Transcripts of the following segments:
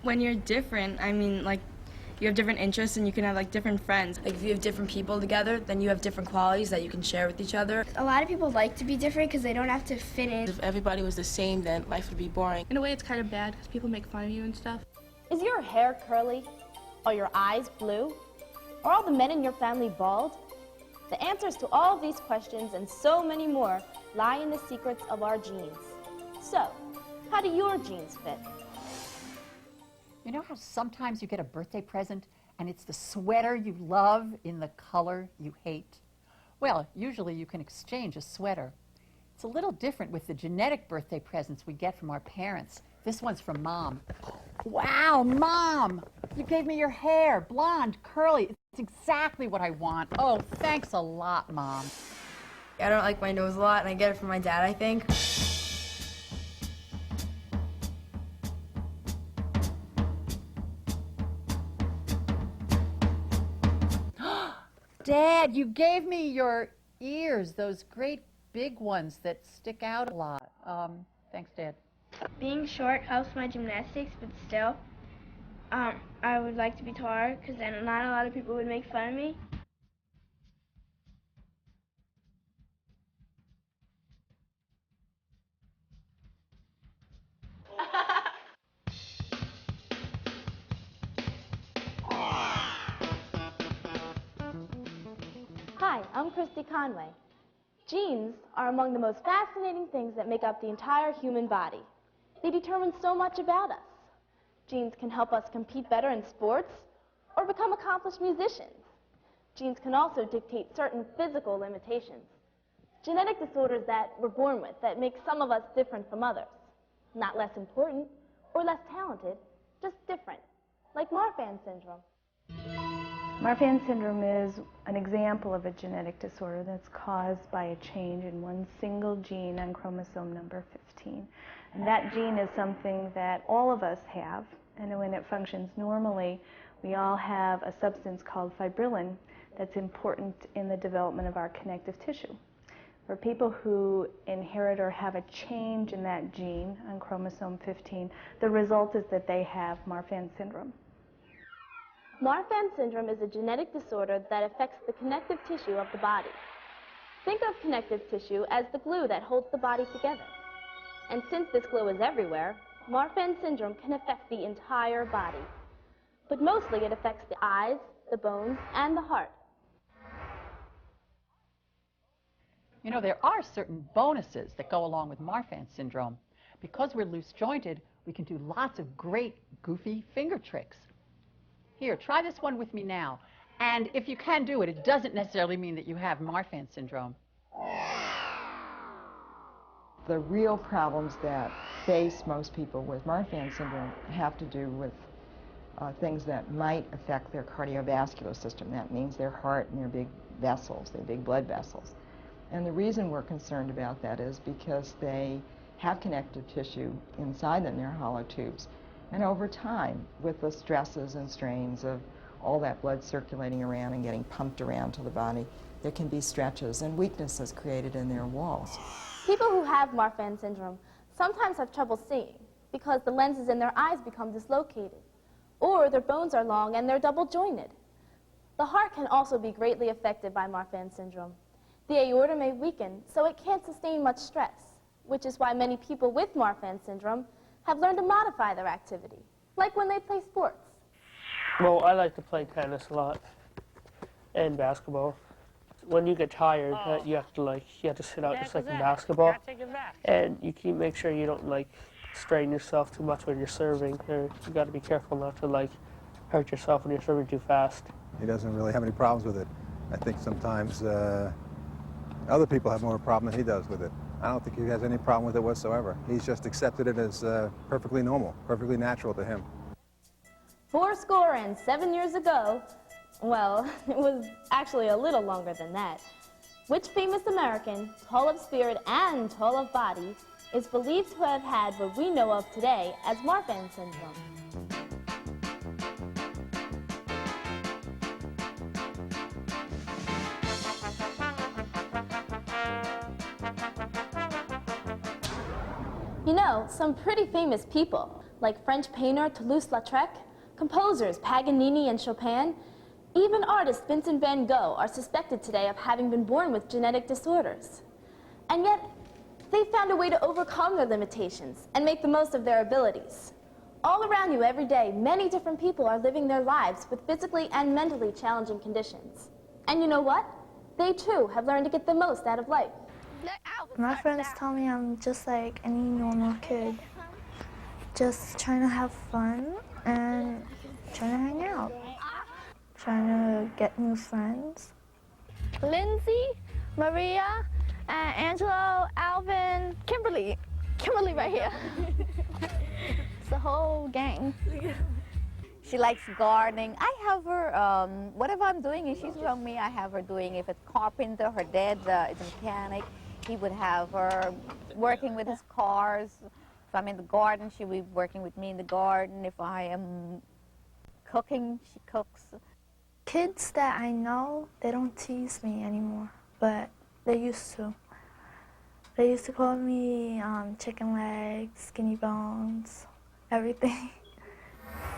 When you're different, I mean, like, you have different interests and you can have, like, different friends. Like, if you have different people together, then you have different qualities that you can share with each other. A lot of people like to be different because they don't have to fit in. If everybody was the same, then life would be boring. In a way, it's kind of bad because people make fun of you and stuff. Is your hair curly? Are your eyes blue? Are all the men in your family bald? The answers to all of these questions and so many more lie in the secrets of our genes. So, how do your genes fit? You know how sometimes you get a birthday present and it's the sweater you love in the color you hate? Well, usually you can exchange a sweater. It's a little different with the genetic birthday presents we get from our parents. This one's from Mom. Wow, Mom! You gave me your hair, blonde, curly. It's exactly what I want. Oh, thanks a lot, Mom. I don't like my nose a lot, and I get it from my dad, I think. Dad, you gave me your ears, those great big ones that stick out a lot. Thanks, Dad. Being short helps my gymnastics, but still, I would like to be taller because then not a lot of people would make fun of me. Hi, I'm Christy Conway. Genes are among the most fascinating things that make up the entire human body. They determine so much about us. Genes can help us compete better in sports or become accomplished musicians. Genes can also dictate certain physical limitations. Genetic disorders that we're born with that make some of us different from others. Not less important or less talented, just different, like Marfan Syndrome. Marfan syndrome is an example of a genetic disorder that's caused by a change in one single gene on chromosome number 15. And that gene is something that all of us have, and when it functions normally, we all have a substance called fibrillin that's important in the development of our connective tissue. For people who inherit or have a change in that gene on chromosome 15, the result is that they have Marfan syndrome. Marfan syndrome is a genetic disorder that affects the connective tissue of the body. Think of connective tissue as the glue that holds the body together. And since this glue is everywhere, Marfan syndrome can affect the entire body. But mostly it affects the eyes, the bones, and the heart. You know, there are certain bonuses that go along with Marfan syndrome. Because we're loose-jointed, we can do lots of great, goofy finger tricks. Here, try this one with me now. And if you can do it, it doesn't necessarily mean that you have Marfan syndrome. The real problems that face most people with Marfan syndrome have to do with things that might affect their cardiovascular system. That means their heart and their big vessels, their big blood vessels. And the reason we're concerned about that is because they have connective tissue inside them, they're hollow tubes. And over time, with the stresses and strains of all that blood circulating around and getting pumped around to the body, there can be stretches and weaknesses created in their walls. People who have Marfan syndrome sometimes have trouble seeing because the lenses in their eyes become dislocated, or their bones are long and they're double jointed. The heart can also be greatly affected by Marfan syndrome. The aorta may weaken, so it can't sustain much stress, which is why many people with Marfan syndrome have learned to modify their activity, like when they play sports. Well, I like to play tennis a lot and basketball. When you get tired, you have to sit out just like in basketball, and you make sure you don't strain yourself too much when you're serving. Or you got to be careful not to hurt yourself when you're serving too fast. He doesn't really have any problems with it. I think sometimes other people have more of a problem than he does with it. I don't think he has any problem with it whatsoever. He's just accepted it as perfectly normal, perfectly natural to him. 7 years ago, well, it was actually a little longer than that, which famous American, tall of spirit and tall of body, is believed to have had what we know of today as Marfan syndrome? You know, some pretty famous people, like French painter Toulouse-Lautrec, composers Paganini and Chopin, even artist Vincent van Gogh are suspected today of having been born with genetic disorders. And yet, they found a way to overcome their limitations and make the most of their abilities. All around you every day, many different people are living their lives with physically and mentally challenging conditions. And you know what? They too have learned to get the most out of life. My friends tell me I'm just like any normal kid, just trying to have fun and trying to hang out, trying to get new friends. Lindsay, Maria, Angelo, Alvin, Kimberly right here. It's the whole gang. She likes gardening. I have her, whatever I'm doing, if she's around me, I have her doing. If it's carpenter, her dad is a mechanic, he would have her working with his cars. If I'm in the garden, she would be working with me in the garden. If I am cooking, she cooks. Kids that I know, they don't tease me anymore, but they used to. They used to call me chicken legs, skinny bones, everything.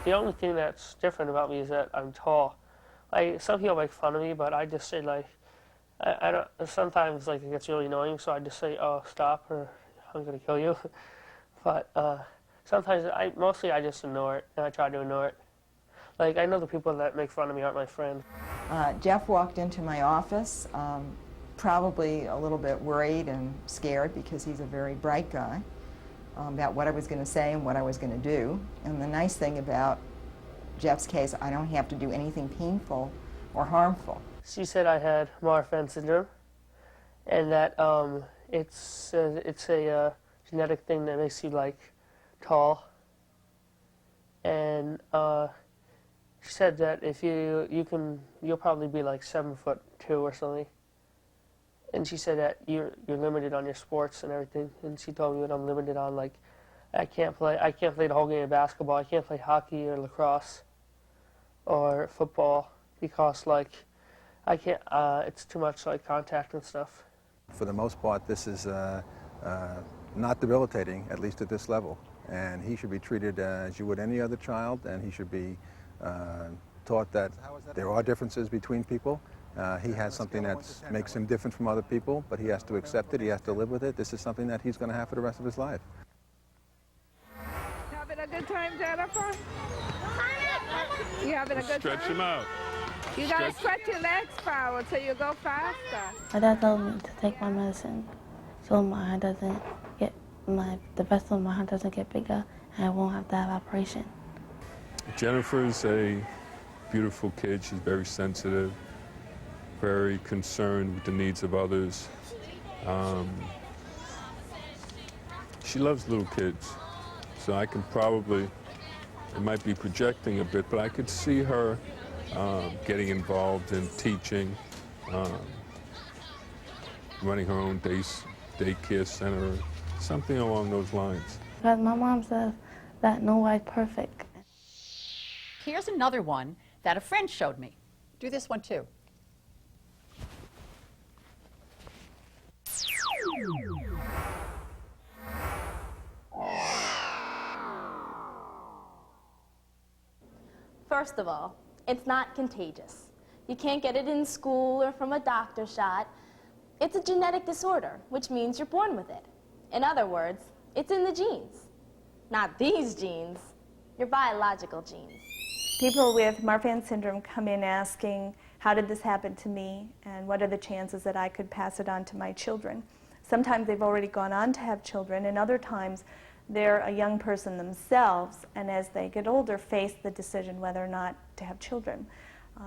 The only thing that's different about me is that I'm tall. Like, some people make fun of me, but I just say, like, I don't, sometimes, like, it gets really annoying, so I just say, oh, stop, or I'm gonna kill you. But sometimes, mostly I just ignore it, and I try to ignore it. Like, I know the people that make fun of me aren't my friend. Jeff walked into my office, probably a little bit worried and scared because he's a very bright guy, about what I was going to say and what I was going to do. And the nice thing about Jeff's case, I don't have to do anything painful or harmful. She said I had Marfan Syndrome, and that it's a genetic thing that makes you, like, tall. And she said that if you'll probably be like 7'2" or something. And she said that you're limited on your sports and everything. And she told me that I'm limited on, like, I can't play the whole game of basketball. I can't play hockey or lacrosse or football because, like, I can't. It's too much, like, contact and stuff. For the most part, this is not debilitating, at least at this level. And he should be treated as you would any other child, and he should be taught that there are differences between people. He has something that makes him different from other people, but he has to accept it, he has to live with it. This is something that he's going to have for the rest of his life. Having a good time, Jennifer? You having a good time? Stretch him out. You gotta stretch your legs forward so you go faster. My dad told me to take my medicine so my heart doesn't get, the vessel in my heart doesn't get bigger and I won't have to have operation. Jennifer is a beautiful kid. She's very sensitive, very concerned with the needs of others. She loves little kids, so I can probably, it might be projecting a bit, but I could see her getting involved in teaching, running her own daycare center, something along those lines. Because my mom says that nobody's perfect. Here's another one that a friend showed me. Do this one too. First of all, it's not contagious. You can't get it in school or from a doctor shot. It's a genetic disorder, which means you're born with it. In other words, it's in the genes. Not these genes, your biological genes. People with Marfan syndrome come in asking, how did this happen to me, and what are the chances that I could pass it on to my children? Sometimes they've already gone on to have children, and other times they're a young person themselves, and as they get older, face the decision whether or not to have children.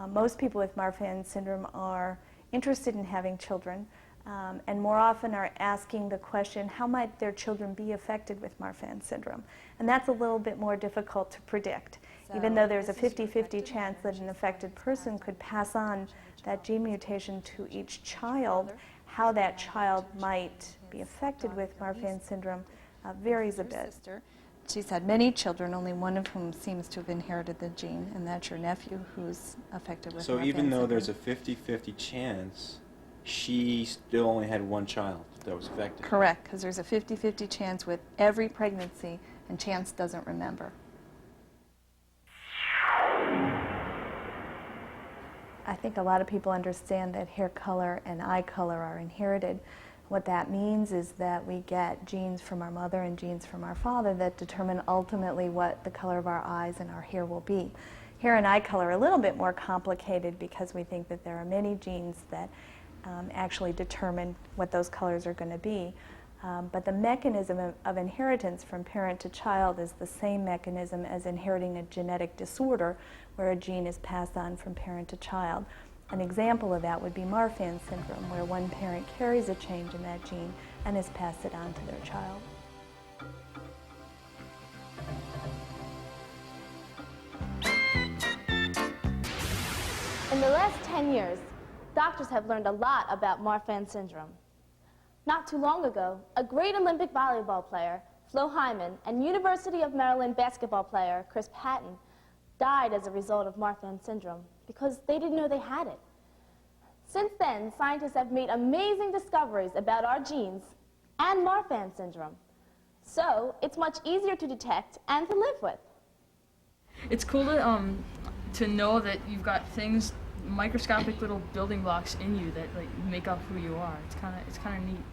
Most people with Marfan syndrome are interested in having children, and more often are asking the question, how might their children be affected with Marfan syndrome? And that's a little bit more difficult to predict. Even though there's a 50-50 chance that an affected person could pass on that gene mutation to each child, how that child might be affected with Marfan syndrome varies a bit. She's had many children, only one of whom seems to have inherited the gene, and that's your nephew who's affected with Marfan syndrome. So even though there's a 50-50 chance, she still only had one child that was affected? Correct, because there's a 50-50 chance with every pregnancy and Chance doesn't remember. I think a lot of people understand that hair color and eye color are inherited. What that means is that we get genes from our mother and genes from our father that determine ultimately what the color of our eyes and our hair will be. Hair and eye color are a little bit more complicated because we think that there are many genes that actually determine what those colors are going to be. But the mechanism of inheritance from parent to child is the same mechanism as inheriting a genetic disorder where a gene is passed on from parent to child. An example of that would be Marfan Syndrome, where one parent carries a change in that gene and has passed it on to their child. In the last 10 years, doctors have learned a lot about Marfan Syndrome. Not too long ago, a great Olympic volleyball player, Flo Hyman, and University of Maryland basketball player, Chris Patton, died as a result of Marfan Syndrome because they didn't know they had it. Since then, scientists have made amazing discoveries about our genes and Marfan Syndrome. So, it's much easier to detect and to live with. It's cool to know that you've got things, microscopic little building blocks in you that like make up who you are. It's kind of neat.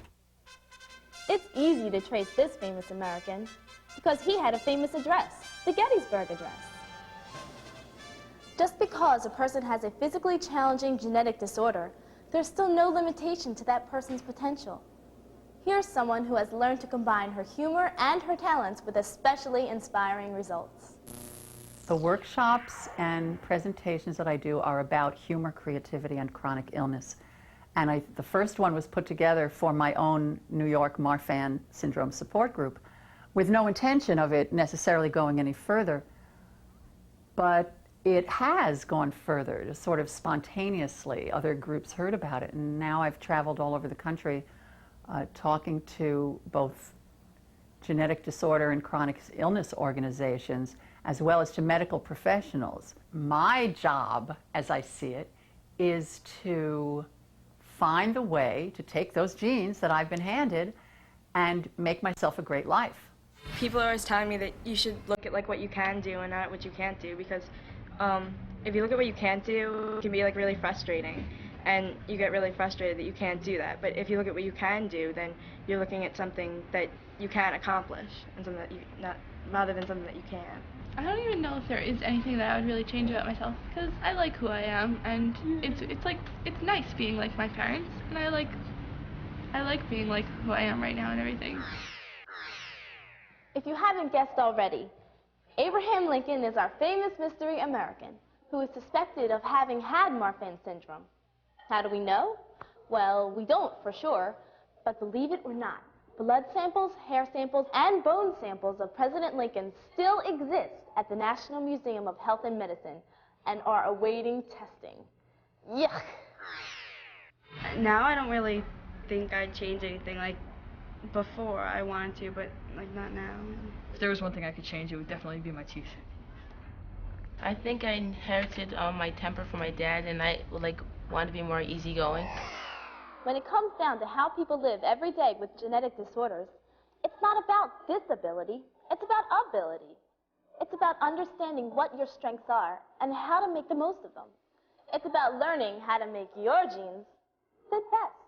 It's easy to trace this famous American because he had a famous address, the Gettysburg Address. Just because a person has a physically challenging genetic disorder, there's still no limitation to that person's potential. Here's someone who has learned to combine her humor and her talents with especially inspiring results. The workshops and presentations that I do are about humor, creativity, and chronic illness. And the first one was put together for my own New York Marfan Syndrome support group with no intention of it necessarily going any further. But it has gone further, just sort of spontaneously. Other groups heard about it, and now I've traveled all over the country talking to both genetic disorder and chronic illness organizations, as well as to medical professionals. My job, as I see it, is to find the way to take those genes that I've been handed and make myself a great life. People are always telling me that you should look at like what you can do and not what you can't do, because if you look at what you can't do, it can be like really frustrating, and you get really frustrated that you can't do that. But if you look at what you can do, then you're looking at something that you can accomplish, and something that you not rather than something that you can't. I don't even know if there is anything that I would really change about myself, because I like who I am, and it's nice being like my parents, and I like being like who I am right now and everything. If you haven't guessed already, Abraham Lincoln is our famous mystery American who is suspected of having had Marfan Syndrome. How do we know? Well, we don't for sure, but believe it or not, blood samples, hair samples, and bone samples of President Lincoln still exist at the National Museum of Health and Medicine and are awaiting testing. Yuck! Now I don't really think I'd change anything. Like before I wanted to, but like not now. If there was one thing I could change, it would definitely be my teeth. I think I inherited my temper from my dad, and I want to be more easygoing. When it comes down to how people live every day with genetic disorders, it's not about disability, it's about ability. It's about understanding what your strengths are and how to make the most of them. It's about learning how to make your genes fit best.